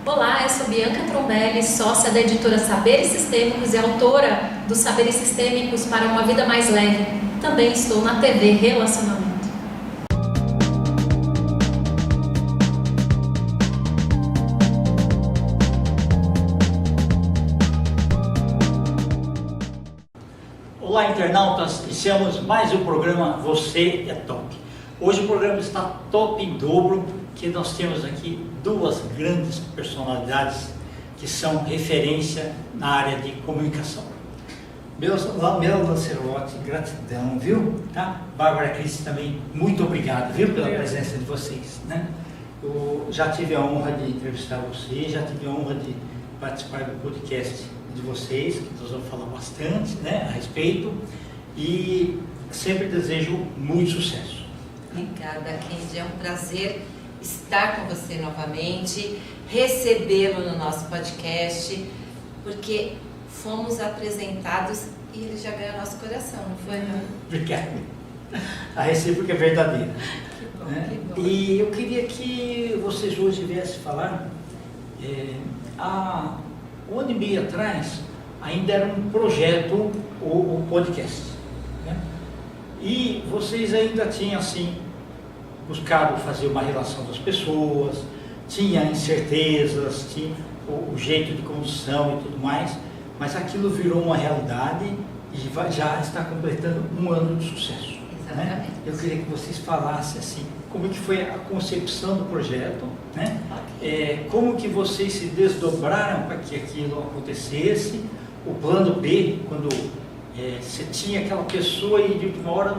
Olá, eu sou Bianca Trombelli, sócia da editora Saberes Sistêmicos e autora dos Saberes Sistêmicos para uma Vida Mais Leve. Também estou na TV Relacionamento. Olá, internautas, iniciamos mais um programa Você é Top. Hoje o programa está top em dobro, que nós temos aqui duas grandes personalidades que são referência na área de comunicação. Mel Lancerotti, gratidão, viu? Tá? Bárbara Cris também, muito obrigado, viu, pela presença de vocês, né? Eu já tive a honra de entrevistar vocês, já tive a honra de participar do podcast de vocês, que nós vamos falar bastante, né, a respeito, e sempre desejo muito sucesso. Obrigada, Kendi, é um prazer estar com você novamente, recebê-lo no nosso podcast, porque fomos apresentados e ele já ganhou nosso coração, não foi? Obrigado. A recíproca é verdadeira. Que bom, Né? que bom. E eu queria que vocês hoje viessem falar, há um ano e meio atrás, ainda era um projeto o podcast, né? E vocês ainda tinham, assim, buscado fazer uma relação das pessoas, tinha incertezas, tinha o jeito de condução e tudo mais, mas aquilo virou uma realidade e já está completando um ano de sucesso. Exatamente. Né? Eu queria que vocês falassem assim, como que foi a concepção do projeto, né? Como que vocês se desdobraram para que aquilo acontecesse, o plano B, quando você tinha aquela pessoa e de última hora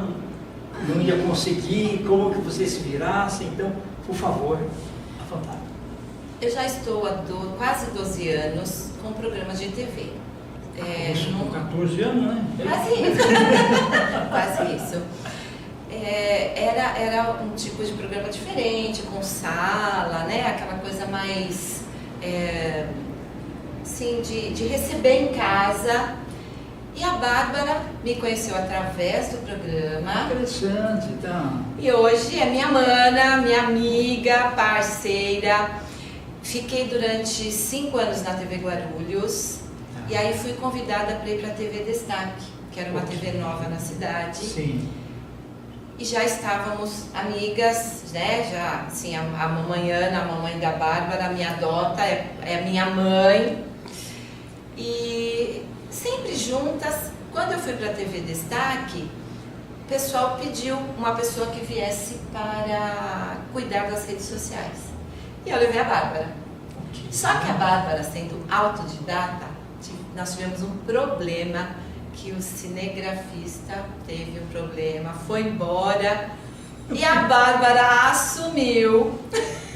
não ia conseguir, como que vocês se virassem. Então, por favor, à vontade. Eu já estou há quase 12 anos com programas de TV. Isso com 14 anos, né? Quase isso. Quase isso. Era um tipo de programa diferente, com sala, né? Aquela coisa mais assim, de receber em casa. E a Bárbara me conheceu através do programa. Interessante, então. E hoje é minha mana, minha amiga, parceira. Fiquei durante 5 anos na TV Guarulhos. E aí fui convidada para ir para a TV Destaque, que era uma TV nova na cidade. Sim. E já estávamos amigas, né? Já, assim, a mamãe Ana, a mamãe da Bárbara, me adota, é minha mãe. E sempre juntas. Quando eu fui para a TV Destaque, o pessoal pediu uma pessoa que viesse para cuidar das redes sociais. E eu levei a Bárbara. Só que a Bárbara, sendo autodidata, nós tivemos um problema, que o cinegrafista teve um problema, foi embora e a Bárbara assumiu.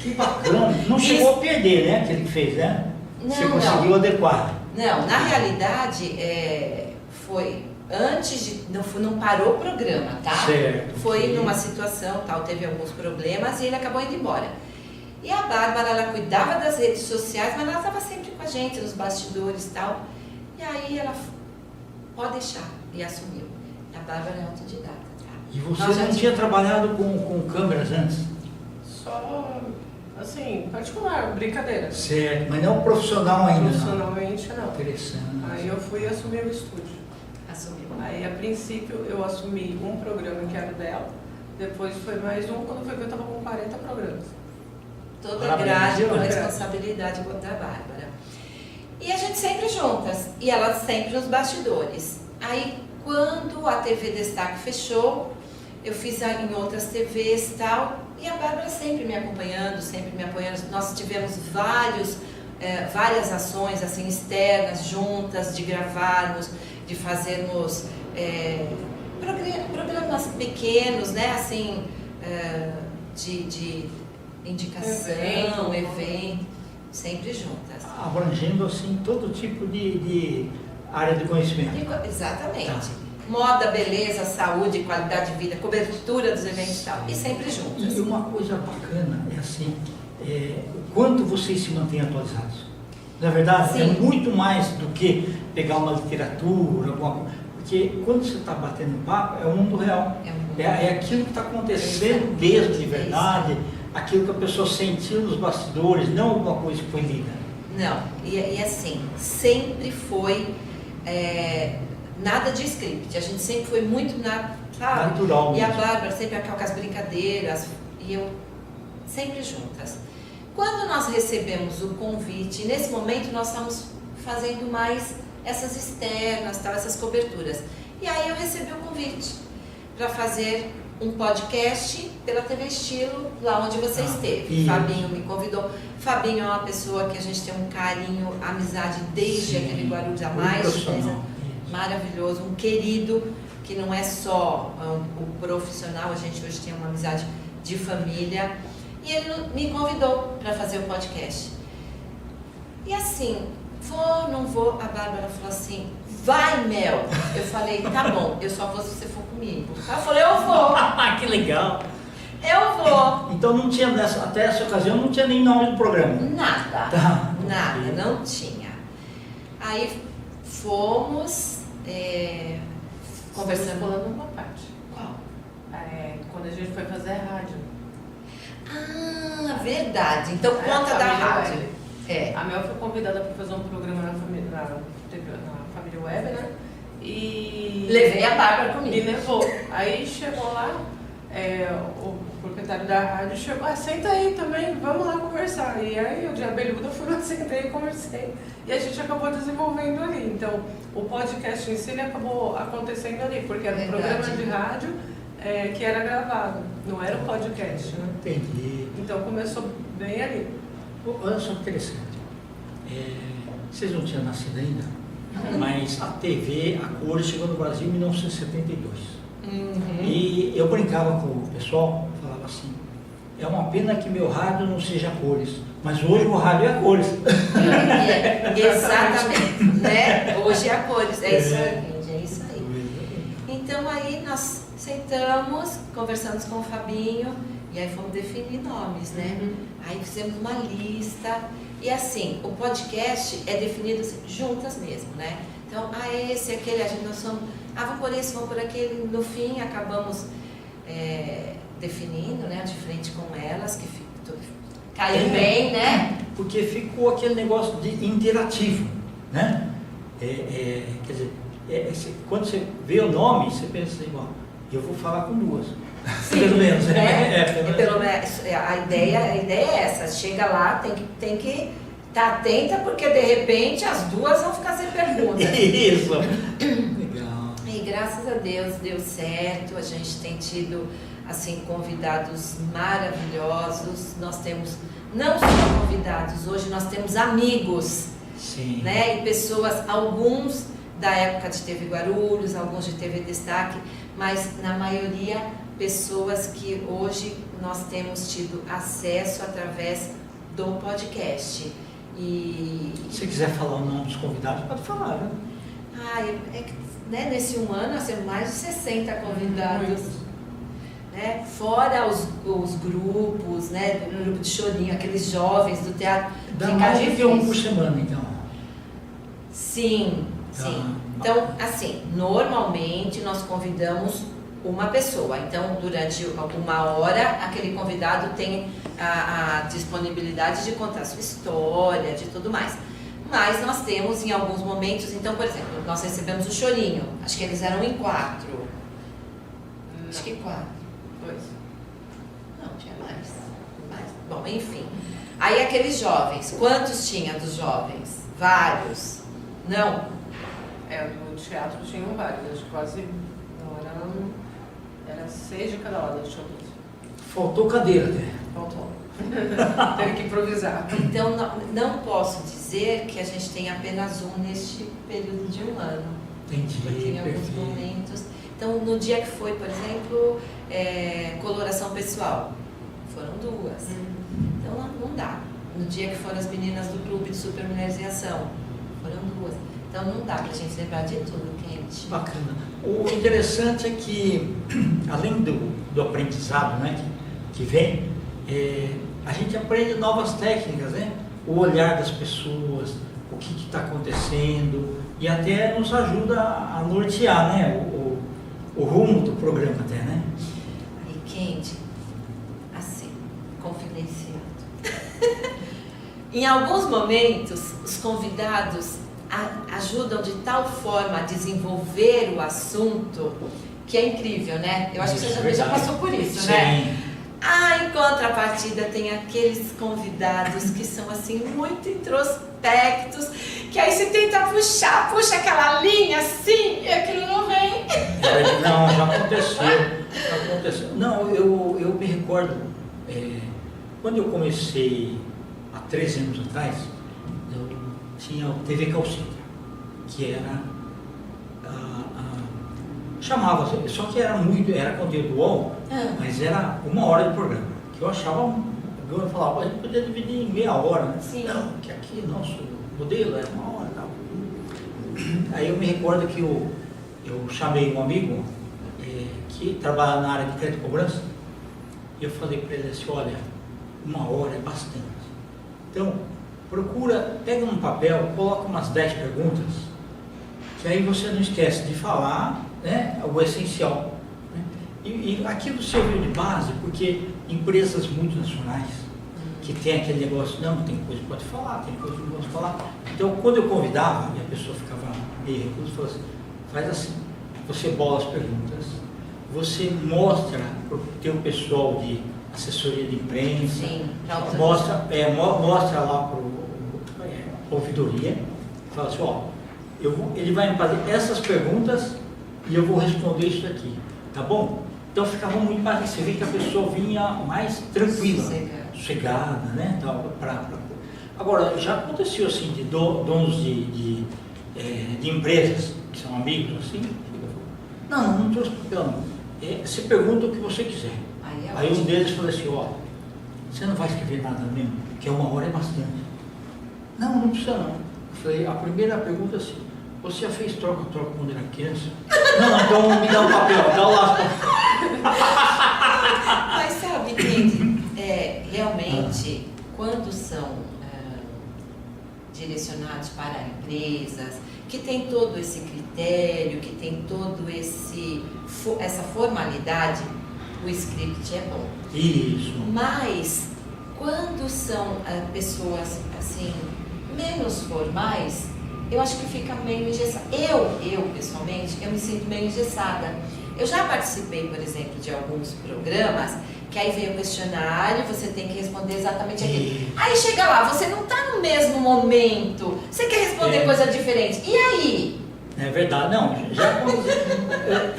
Que bacana. Não chegou a perder, né? Aquele que fez, né? Não, você conseguiu adequar. Não, na realidade, foi antes de... Não parou o programa, tá? Certo. Foi Sim. numa situação, tal, teve alguns problemas e ele acabou indo embora. E a Bárbara, ela cuidava das redes sociais, mas ela estava sempre com a gente, nos bastidores e tal. E aí ela, pode deixar, e assumiu. E a Bárbara é autodidata, tá? E você não tinha trabalhado com câmeras antes? Só, assim, particular, brincadeira. Certo, mas não profissional ainda. Profissionalmente, não. Interessante. Aí eu fui assumir o estúdio. Assumiu. Aí, a princípio, eu assumi um programa que era dela. Depois foi mais um, quando foi ver eu estava com 40 programas. Toda Parabéns, grade com viu? responsabilidade da Bárbara. E a gente sempre juntas, e ela sempre nos bastidores. Aí, quando a TV Destaque fechou, eu fiz em outras TVs e tal, e a Bárbara sempre me acompanhando, sempre me apoiando. Nós tivemos várias ações assim, externas, juntas, de gravarmos, de fazermos programas pequenos, né, assim, de indicação, evento, sempre juntas. Abrangendo, assim, todo tipo de área de conhecimento. Exatamente. Tá. Moda, beleza, saúde, qualidade de vida, cobertura dos eventos e tal. E sempre juntas. E uma coisa bacana é assim, o quanto vocês se mantêm atualizados. Não é verdade? Sim. É muito mais do que pegar uma literatura, alguma coisa. Porque quando você está batendo papo, é o mundo real. É o mundo É aquilo que está acontecendo mesmo, de verdade. aquilo que a pessoa sentiu nos bastidores, não alguma coisa que foi lida. Não, e assim, sempre foi nada de script, a gente sempre foi muito sabe? Natural E a mesmo. Bárbara sempre com as brincadeiras, e eu sempre juntas. Quando nós recebemos o convite, nesse momento nós estamos fazendo mais essas externas, tal, essas coberturas. E aí eu recebi o convite para fazer um podcast pela TV Estilo, lá onde você esteve. Isso. Fabinho me convidou. Fabinho é uma pessoa que a gente tem um carinho, amizade desde aquele Guarulhos há mais de 10 anos. Maravilhoso, um querido, que não é só o profissional, a gente hoje tem uma amizade de família. E ele me convidou para fazer o podcast. E assim, vou, não vou, a Bárbara falou assim, vai, Mel. Eu falei, tá bom, eu só vou se você for comigo. Ela falou, eu vou. Que legal! Eu vou. Então não tinha, até essa ocasião, não tinha nem nome do programa. Nada, Tá. nada, não tinha. Aí fomos, conversando. Pulando uma parte. Qual? Quando a gente foi fazer rádio. Ah, verdade. Então A conta da Família rádio. Web. A Mel foi convidada para fazer um programa na Família Web, né? E Levei a Bárbara me comigo. levou. Aí chegou lá, o proprietário da rádio chegou, senta aí também, vamos lá conversar. E aí eu de abelhuda fui lá, sentei e conversei. E a gente acabou desenvolvendo ali. Então, o podcast em si ele acabou acontecendo ali, porque era um programa de rádio que era gravado, não era um podcast, né? Entendi. Então começou bem ali. Olha só que interessante. Vocês não tinham nascido ainda, mas a TV, a cores, chegou no Brasil em 1972. E eu brincava com o pessoal, falava assim, é uma pena que meu rádio não seja a cores, mas hoje o rádio é a cores. Exatamente, né? Hoje é a cores, é isso aí, gente, é isso aí. Então aí nós sentamos, conversamos com o Fabinho e aí fomos definir nomes, né? Aí fizemos uma lista e assim, o podcast é definido assim, juntas mesmo, né? Então, esse, aquele, a gente nós somos, vamos por esse, vamos por aquele, no fim acabamos definindo, né, de frente com elas, que caiu bem, né? Porque ficou aquele negócio de interativo, né? Quer dizer, quando você vê o nome, você pensa assim, bom, eu vou falar com duas. Sim, pelo menos, pelo menos, a ideia é essa, chega lá, tem que estar atenta, porque de repente as duas vão ficar sem perguntas. Isso. Legal. E graças a Deus deu certo, a gente tem tido assim convidados maravilhosos, nós temos não só convidados, hoje nós temos amigos. Sim. Né? E pessoas, alguns da época de TV Guarulhos, alguns de TV Destaque, mas na maioria pessoas que hoje nós temos tido acesso através do podcast. E se quiser falar o nome dos convidados, pode falar, né? Né, nesse um ano nós temos mais de 60 convidados. Né? Fora os grupos, né, do grupo de chorinho, aqueles jovens do teatro. Dá mais de um por semana, então. Sim, sim. Então, assim, normalmente nós convidamos uma pessoa. Então, durante uma hora, aquele convidado tem a disponibilidade de contar sua história, de tudo mais. Mas nós temos em alguns momentos, então, por exemplo, nós recebemos o Chorinho. Acho que eles eram em 4. Não. Acho que 4. 2. Não, tinha mais. Bom, enfim. Aí aqueles jovens, quantos tinha dos jovens? Vários. Não? No teatro tinham vários, acho que quase. Não, era 6 de cada lado, deixa eu ver. Faltou cadeira até. Faltou. Teve que improvisar. Então, não posso dizer que a gente tem apenas um neste período de um ano. Entendi. Porque em alguns momentos. Então, no dia que foi, por exemplo, coloração pessoal, foram 2. Então, não dá. No dia que foram as meninas do clube de Super Mulheres em Ação, foram 2. Então, não dá pra gente lembrar de tudo, quente. Bacana. O interessante é que, além do aprendizado, né, que vem, a gente aprende novas técnicas, né? O olhar das pessoas, o que está acontecendo, e até nos ajuda a nortear, né, o rumo do programa até, né? E quente, assim, configuração Em alguns momentos, os convidados ajudam de tal forma a desenvolver o assunto que é incrível, né? Eu acho que você já passou por isso, né? Em contrapartida, tem aqueles convidados que são assim muito introspectos, que aí você tenta puxa aquela linha assim e aquilo não vem. Não, já aconteceu. Não, eu me recordo, quando eu comecei há 13 anos atrás, eu tinha o TV Calcita, que era chamava, só que era conteúdo bom, mas era 1 hora de programa, que eu achava, eu falava, a gente podia dividir em meia hora, né? Sim. Não, que aqui nosso modelo era 1 hora e tal. Aí eu me recordo que eu chamei um amigo que trabalha na área de crédito e cobrança, e eu falei para ele assim, olha, 1 hora é bastante. Então, pega um papel, coloca umas 10 perguntas, que aí você não esquece de falar, né, o essencial. Né? E aquilo serviu de base, porque empresas multinacionais, que tem aquele negócio, não, tem coisa que pode falar, tem coisa que não pode falar. Então, quando eu convidava, e a pessoa ficava meio reclusa, falou assim, faz assim, você bola as perguntas, você mostra para o teu pessoal de assessoria de imprensa, mostra lá para a ouvidoria, fala assim, ele vai me fazer essas perguntas e eu vou responder isso aqui, tá bom? Então ficava muito mais, você vê que a pessoa vinha mais tranquila, sossegada, né? Agora, já aconteceu assim, de donos de empresas, que são amigos, assim, não trouxe papel não, você pergunta o que você quiser. Aí um deles falou assim, você não vai escrever nada mesmo, porque 1 hora é bastante. Não precisa não. Eu falei, a primeira pergunta é assim, você já fez troca-troca quando era criança? Não, então me dá um papel, dá o laço. Mas sabe, Kendi, realmente, quando são direcionados para empresas, que tem todo esse critério, que tem todo essa formalidade, o script é bom. Isso. Mas, quando são pessoas, assim, menos formais, eu acho que fica meio engessada. Eu, pessoalmente, eu me sinto meio engessada. Eu já participei, por exemplo, de alguns programas, que aí vem o questionário, você tem que responder exatamente aquilo. Aí chega lá, você não está no mesmo momento, você quer responder coisa diferente. E aí? É verdade, não, já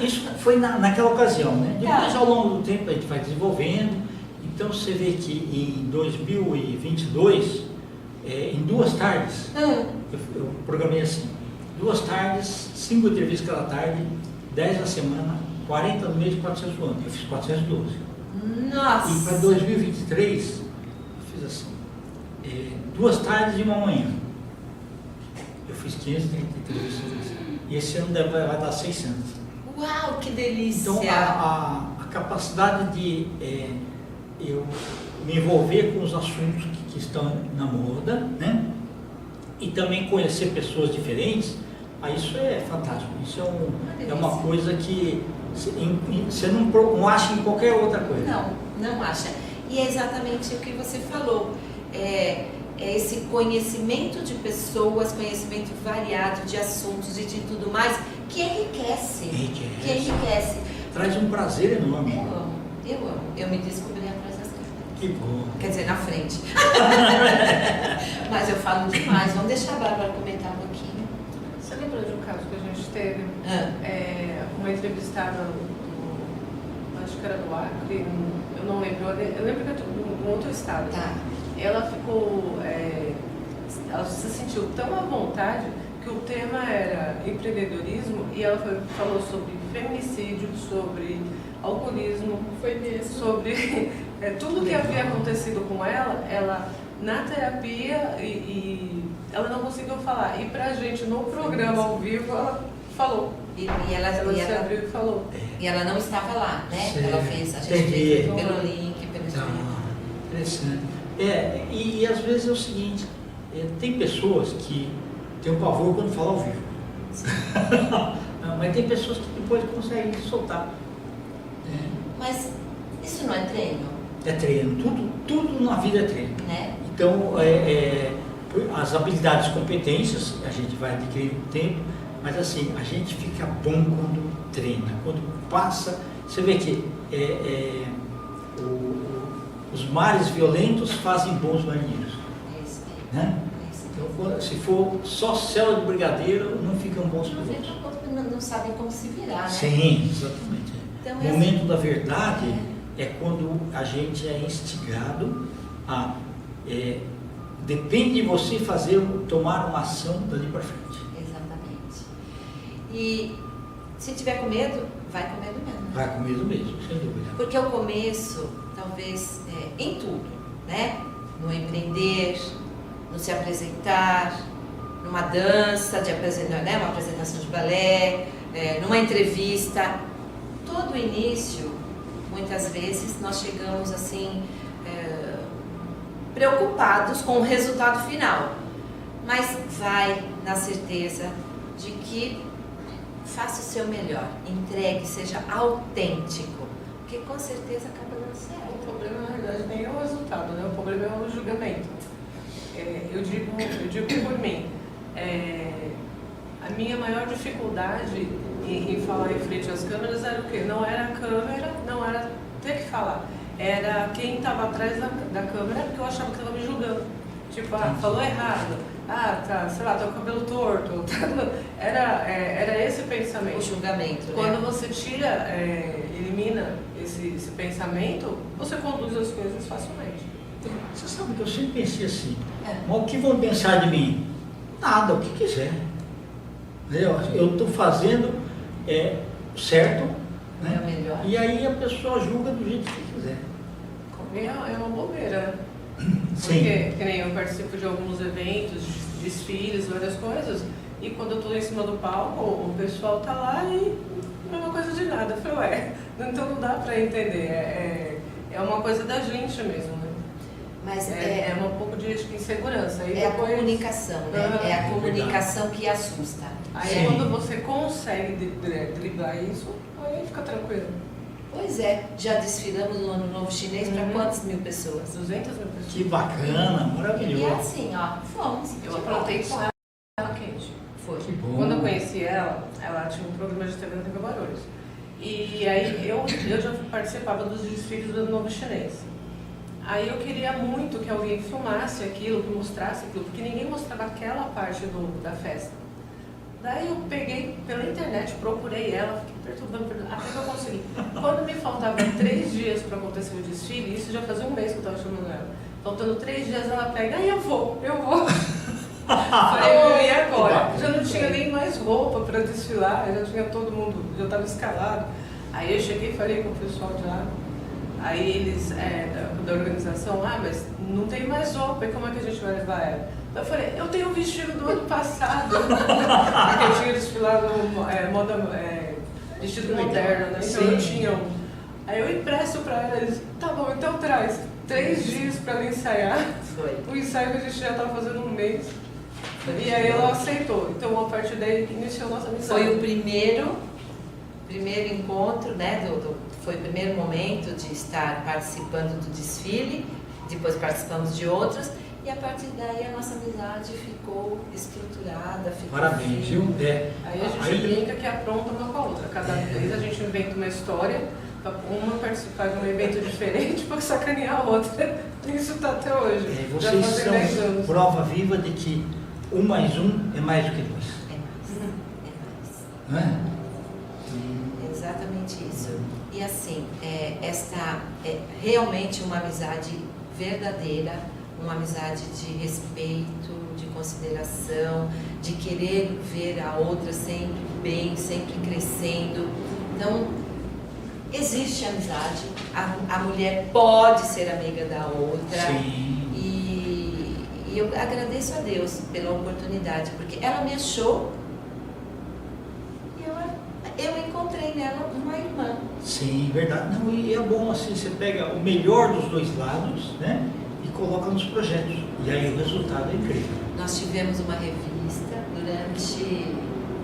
isso foi naquela ocasião, né? Depois, ao longo do tempo, a gente vai desenvolvendo. Então, você vê que em 2022, em 2 tardes, eu programei assim, 2 tardes, 5 entrevistas cada tarde, 10 na semana, 40 no mês, 400 no ano. Eu fiz 412. Nossa! E para 2023, eu fiz assim, 2 tardes e 1 manhã. Eu fiz 530 entrevistas. E esse ano vai dar 600. Uau, que delícia! Então, a capacidade de eu me envolver com os assuntos que estão na moda, né? E também conhecer pessoas diferentes, isso é fantástico. Isso é uma coisa que você não acha em qualquer outra coisa. Não acha. E é exatamente o que você falou. É esse conhecimento de pessoas, conhecimento variado de assuntos e de tudo mais, que enriquece. Que enriquece. Traz um prazer enorme. Eu amo. Eu me descobri atrás das câmeras. Que bom. Quer dizer, na frente. Mas eu falo demais. Vamos deixar a Bárbara comentar um pouquinho. Você lembra de um caso que a gente teve? Uma entrevistada, acho que era do Acre, eu não lembro. Eu lembro que era de um outro estado. Tá. Ela ficou, ela se sentiu tão à vontade que o tema era empreendedorismo e ela falou sobre feminicídio, sobre alcoolismo, sobre tudo que havia acontecido com ela na terapia e ela não conseguiu falar. E pra gente no programa ao vivo ela falou. E ela se abriu e falou. E ela não estava lá, né? Certo. Ela fez, a gente fez pelo link, pelo Instagram. Interessante. E às vezes é o seguinte, tem pessoas que têm um pavor quando falam ao vivo. Mas tem pessoas que depois conseguem soltar. Mas isso não é treino? É treino, tudo na vida é treino. Né? Então, as habilidades e competências a gente vai adquirir com o tempo, mas assim, a gente fica bom quando treina, quando passa. Você vê que os mares violentos fazem bons marinheiros. É isso aí. Né? É isso aí. Então, se for só célula de brigadeiro, não ficam bons Não, pilotos. não sabem como se virar, né? Sim, exatamente. Então, O momento da verdade é quando a gente é instigado a... depende de você tomar uma ação dali para frente. Exatamente. E se tiver com medo, vai com medo mesmo. Vai com medo mesmo, sem dúvida. Porque o começo, talvez, em tudo, né? No empreender, no se apresentar, numa dança, né? Uma apresentação de balé, numa entrevista. Todo início, muitas vezes, nós chegamos assim, preocupados com o resultado final. Mas vai na certeza de que faça o seu melhor, entregue, seja autêntico, porque com certeza acaba dando certo. O problema, na verdade, nem é o resultado, né? O problema é o julgamento. Eu digo por mim, a minha maior dificuldade em falar em frente às câmeras era o quê? Não era a câmera, não era ter que falar, era quem estava atrás da câmera, porque eu achava que estava me julgando. Tipo, falou errado, tá, sei lá, tá com o cabelo torto. Era esse pensamento. O julgamento, né? Quando você tira, elimina esse pensamento, você conduz as coisas facilmente. Você sabe que eu sempre pensei assim, mas o que vão pensar de mim? Nada, o que quiser. Eu estou fazendo certo, né? É o melhor. E aí a pessoa julga do jeito que quiser. É uma bobeira. Sim. Porque, que nem eu participo de alguns eventos, desfiles, várias coisas, e quando eu tô em cima do palco, o pessoal tá lá e não é uma coisa de nada. Eu falei, então não dá pra entender. É uma coisa da gente mesmo, né? Mas É um pouco de insegurança. Aí a depois, comunicação, né? É a comunicação que assusta. aí Sim. quando você consegue driblar isso, aí fica tranquilo. Pois é, já desfilamos no Ano Novo Chinês para quantas mil pessoas? 200 mil pessoas. Que bacana, E maravilhoso. assim, ó, fomos. Eu aprontei com ela quente. Foi. Que bom. Quando eu conheci ela tinha um programa de TV na TV Barões. E aí eu já participava dos desfiles do Ano Novo Chinês. Aí eu queria muito que alguém filmasse aquilo, que mostrasse aquilo, porque ninguém mostrava aquela parte da festa. Daí eu peguei pela internet, procurei ela, fiquei perturbando, até que eu consegui. Quando me faltavam 3 dias para acontecer o desfile, isso já fazia um mês que eu estava chamando ela. Faltando 3 dias, ela pega, aí eu vou. Falei, e agora? Já não tinha nem mais roupa para desfilar, já tinha todo mundo, já estava escalado. Aí eu cheguei e falei com o pessoal de lá. Aí eles, da organização, mas não tem mais roupa, e como é que a gente vai levar ela? Eu falei, eu tenho um vestido do ano passado, porque eu tinha desfilado vestido moderno, né? Então eu tinha um. Aí eu empresto pra ela, eles, tá bom, então traz 3 dias pra ela ensaiar. Foi. O ensaio que a gente já estava fazendo um mês. E aí ela aceitou. Então a partir daí iniciou a nossa missão. Foi o primeiro encontro, né? Foi o primeiro momento de estar participando do desfile, depois participamos de outros, e a partir daí a nossa amizade ficou estruturada, ficou Parabéns, viu? Aí a gente brinca que apronta uma com a outra. Cada vez a gente inventa uma história, para uma participar de um evento diferente para sacanear a outra. Isso está até hoje. Já Vocês fazem 10 são anos. prova viva de que 1 mais 1 é mais do que 2. É mais. Não é? Exatamente isso. E assim, esta é realmente uma amizade verdadeira, uma amizade de respeito, de consideração, de querer ver a outra sempre bem, sempre crescendo. Então, existe amizade, a mulher pode ser amiga da outra. Sim. E eu agradeço a Deus pela oportunidade, porque ela me achou e eu encontrei nela uma irmã. Sim, verdade. Não, e é bom assim, você pega o melhor dos dois lados, né? E coloca nos projetos. E aí o resultado é incrível. Nós tivemos uma revista durante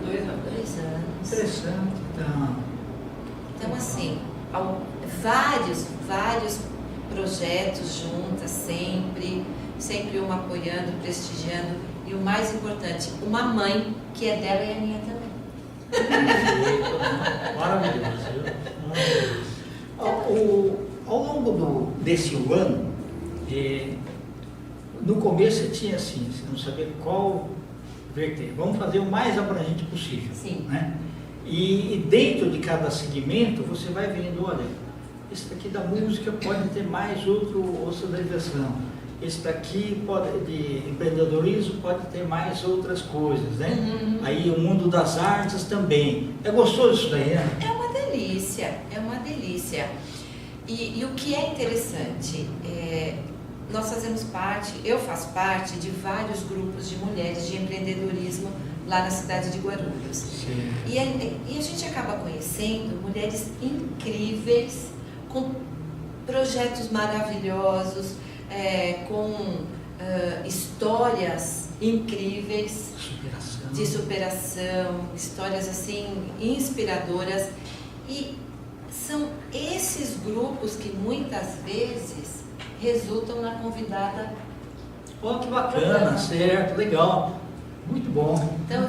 2 anos. 2 anos. Interessante. Então, assim, vários projetos juntas, sempre. sempre uma apoiando, prestigiando e o mais importante, uma mãe que é dela e é minha também. Maravilhoso. Ao longo desse ano, no começo você tinha assim, você não sabia qual verter. Vamos fazer o mais abrangente possível. Sim. Né? E dentro de cada segmento você vai vendo, olha, esse daqui da música pode ter mais outra derivação. Esse daqui de empreendedorismo pode ter mais outras coisas, né? Uhum. Aí o mundo das artes também. É gostoso isso daí, né? É uma delícia, é uma delícia. E o que é interessante, nós fazemos parte, eu faço parte de vários grupos de mulheres de empreendedorismo lá na cidade de Guarulhos. Sim. E a gente acaba conhecendo mulheres incríveis, com projetos maravilhosos, com histórias incríveis de superação, histórias assim inspiradoras. E são esses grupos que muitas vezes resultam na convidada. Oh, que bacana, certo, legal, muito bom. Então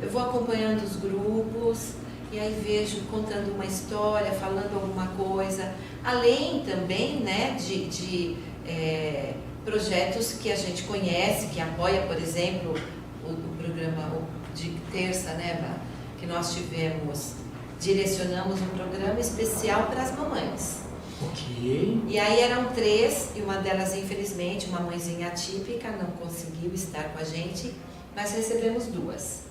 eu vou acompanhando os grupos e aí vejo contando uma história, falando alguma coisa, além também, né, de projetos que a gente conhece, que apoia, por exemplo, o programa de terça, né, que nós direcionamos um programa especial para as mamães. Ok. E aí eram 3, e uma delas, infelizmente, uma mãezinha atípica, não conseguiu estar com a gente, mas recebemos 2.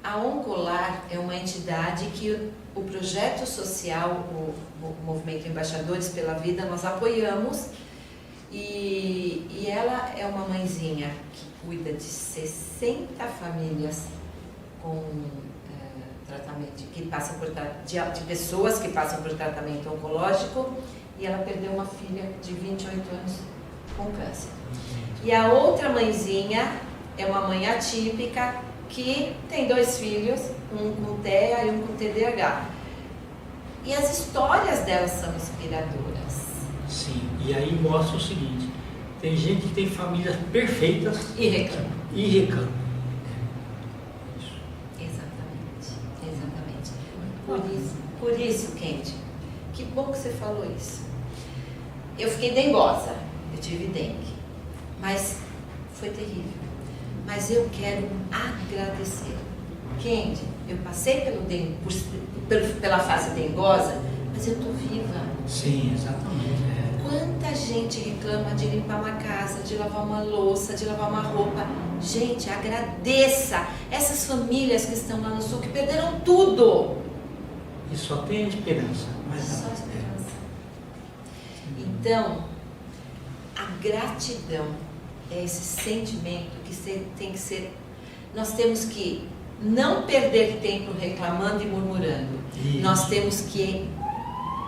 A Oncolar é uma entidade que o projeto social, o Movimento Embaixadores pela Vida, nós apoiamos, e ela é uma mãezinha que cuida de 60 famílias com tratamento, de pessoas que passam por tratamento oncológico, e ela perdeu uma filha de 28 anos com câncer. E a outra mãezinha é uma mãe atípica que tem 2 filhos, um com TEA e um com TDAH. E as histórias delas são inspiradoras. Sim, e aí mostra o seguinte, tem gente que tem famílias perfeitas E reclama. e reclama. Exatamente. Por isso, Kendi, que bom que você falou isso. Eu fiquei dengosa, eu tive dengue, mas foi terrível. Mas eu quero agradecer. Kendi, eu passei pela fase dengosa, mas eu estou viva. Sim, exatamente. Quanta gente reclama de limpar uma casa, de lavar uma louça, de lavar uma roupa. Gente, agradeça essas famílias que estão lá no sul, que perderam tudo. E só tem esperança. Mas Só esperança. Então, a gratidão é esse sentimento que tem que ser. Nós temos que não perder tempo reclamando e murmurando. Isso. Nós temos que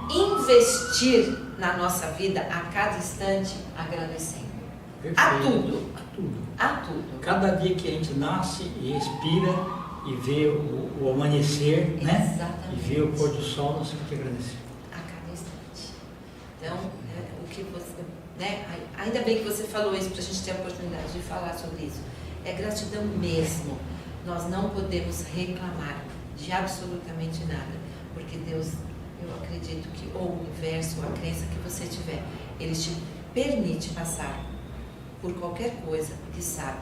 investir na nossa vida a cada instante agradecendo. Perfeito. A tudo. A tudo. A tudo. Cada dia que a gente nasce e respira e vê o amanhecer, né? Exatamente. E vê o pôr do sol, nós temos que agradecer. A cada instante. Então, o que você, né? Ainda bem que você falou isso para a gente ter a oportunidade de falar sobre isso. É gratidão mesmo. Nós não podemos reclamar de absolutamente nada, porque Deus, eu acredito que, ou o universo, ou a crença que você tiver, Ele te permite passar por qualquer coisa, porque sabe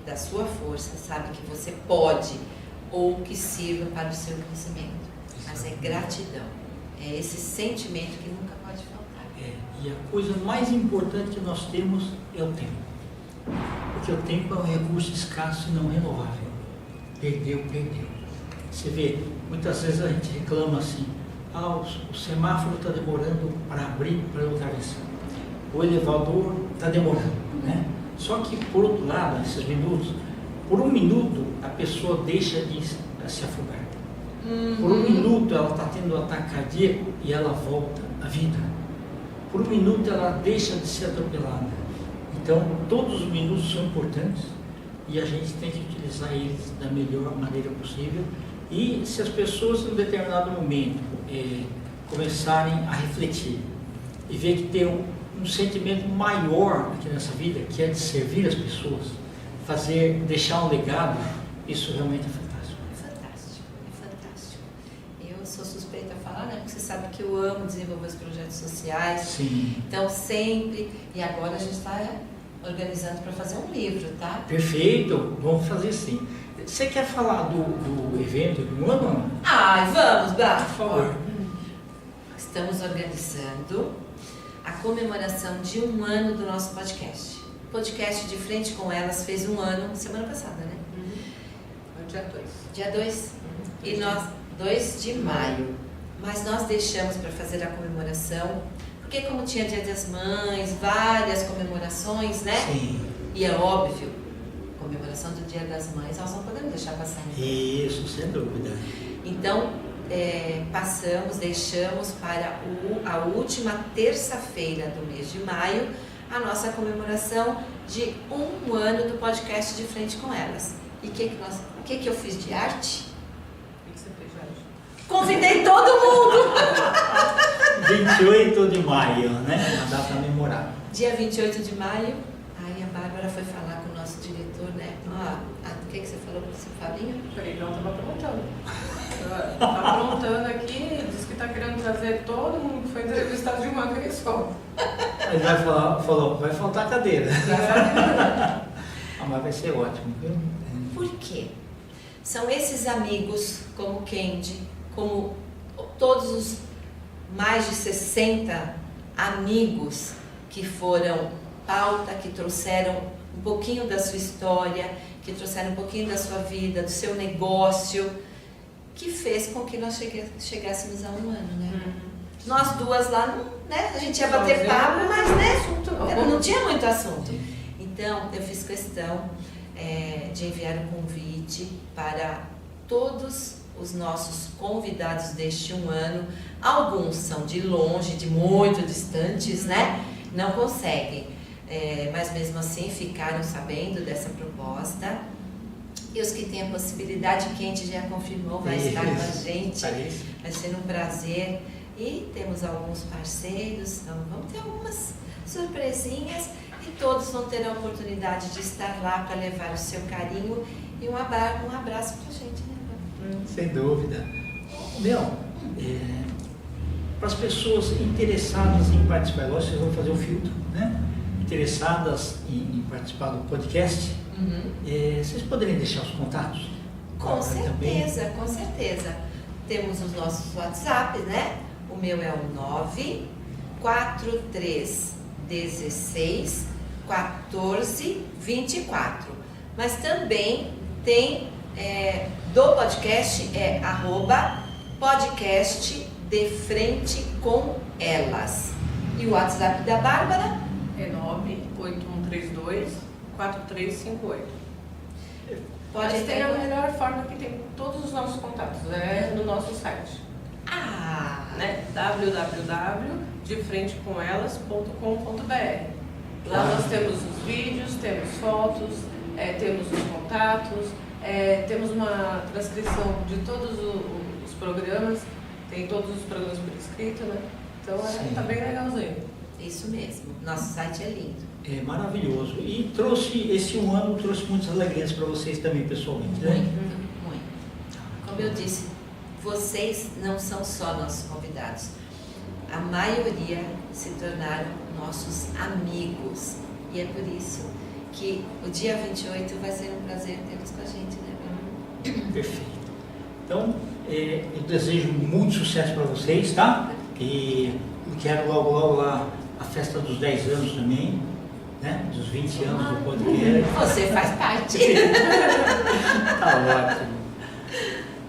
da sua força, sabe que você pode, ou que sirva para o seu crescimento. Mas é gratidão, é esse sentimento que nunca pode faltar. E a coisa mais importante que nós temos é o tempo. Porque o tempo é um recurso escasso e não renovável. Perdeu. Você vê, muitas vezes a gente reclama assim, o semáforo está demorando para abrir para eu atravessar. O elevador está demorando, né? Só que, por outro lado, esses minutos, por 1 minuto, a pessoa deixa de se afogar. Por 1 minuto, ela está tendo um ataque cardíaco e ela volta à vida. Por 1 minuto, ela deixa de ser atropelada. Então, todos os minutos são importantes e a gente tem que utilizar eles da melhor maneira possível. E se as pessoas, em um determinado momento, começarem a refletir e ver que tem um sentimento maior aqui nessa vida, que é de servir as pessoas, deixar um legado, isso realmente é fantástico. É fantástico, é fantástico. Eu sou suspeita a falar, né? Porque você sabe que eu amo desenvolver os projetos sociais. Sim. Então sempre, e agora a gente está organizando para fazer um livro, tá? Perfeito, vamos fazer sim. Você quer falar do evento do ano? Ai, vamos, Bá. Por favor. Estamos organizando a comemoração de 1 ano do nosso podcast. O podcast De Frente com Elas fez 1 ano semana passada, né? Foi dia 2. Dia 2. E nós, 2 de maio. Mas nós deixamos para fazer a comemoração, porque como tinha Dia das Mães, várias comemorações, né? Sim. E é óbvio, comemoração do Dia das Mães, nós não podemos deixar passar. Isso, sem dúvida. Então, deixamos para a última terça-feira do mês de maio a nossa comemoração de 1 ano do podcast De Frente com Elas. E o que eu fiz de arte? O que você fez, Jorge? Convidei todo mundo! 28 de maio, né? Uma data memorável. Dia 28 de maio, aí a Bárbara foi falar com o nosso diretor, né? O que você falou para esse Fabinho? Falei, não, estava aprontando. Tá aprontando aqui, disse que está querendo trazer todo mundo que foi entrevistado de uma vez só. Ele falou, vai faltar cadeira. Mas vai ser ótimo, viu? Por quê? São esses amigos, como Kendi, como todos os mais de 60 amigos que foram pauta, que trouxeram um pouquinho da sua história, que trouxeram um pouquinho da sua vida, do seu negócio, que fez com que nós chegássemos a 1 ano, né? Nós duas lá, né? A gente ia bater papo, mas né? Não tinha muito assunto. Então, eu fiz questão de enviar um convite para todos os nossos convidados deste 1 ano. Alguns são de longe, de muito distantes, né? Não conseguem, mas mesmo assim ficaram sabendo dessa proposta. E os que têm a possibilidade, que a gente já confirmou, vai estar com a gente. Vai ser um prazer. E temos alguns parceiros, então vamos ter algumas surpresinhas. E todos vão ter a oportunidade de estar lá para levar o seu carinho e um abraço para a gente, né? Sem dúvida. Para as pessoas interessadas em participar, lógico, vocês vão fazer o filtro, né? Interessadas em participar do podcast, vocês poderiam deixar os contatos? Com certeza, com certeza. Temos os nossos WhatsApp, né? O meu é o 94316 1424. Mas também tem do podcast, @podcast De Frente com Elas. E o WhatsApp da Bárbara? É 98132 4358. Pode ter a melhor forma que tem todos os nossos contatos, no nosso site. Né? www.defrentecomElas.com.br. Lá nós temos os vídeos, temos fotos, temos os contatos, temos uma transcrição de todos os programas, tem todos os programas por escrito, né? Então tá bem legalzinho. Isso mesmo, nosso site é lindo. É maravilhoso. E esse 1 ano trouxe muitas alegrias para vocês também, pessoalmente, né? Muito. Como eu disse, vocês não são só nossos convidados. A maioria se tornaram nossos amigos. E é por isso que o dia 28 vai ser um prazer tê-los com a gente, né? Perfeito. Então, eu desejo muito sucesso para vocês, tá? E eu quero logo lá a festa dos 10 anos também, né? Dos 20 anos do podcast. Você faz parte. Tá ótimo.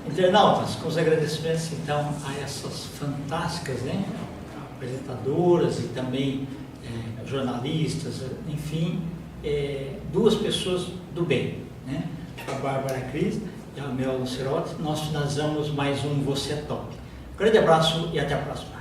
Internautas, com os agradecimentos então a essas fantásticas, né, apresentadoras e também jornalistas, enfim, 2 pessoas do bem, né? A Bárbara Cris e a Mel Lucerotti. Nós finalizamos mais um Você é Top. Grande abraço e até a próxima.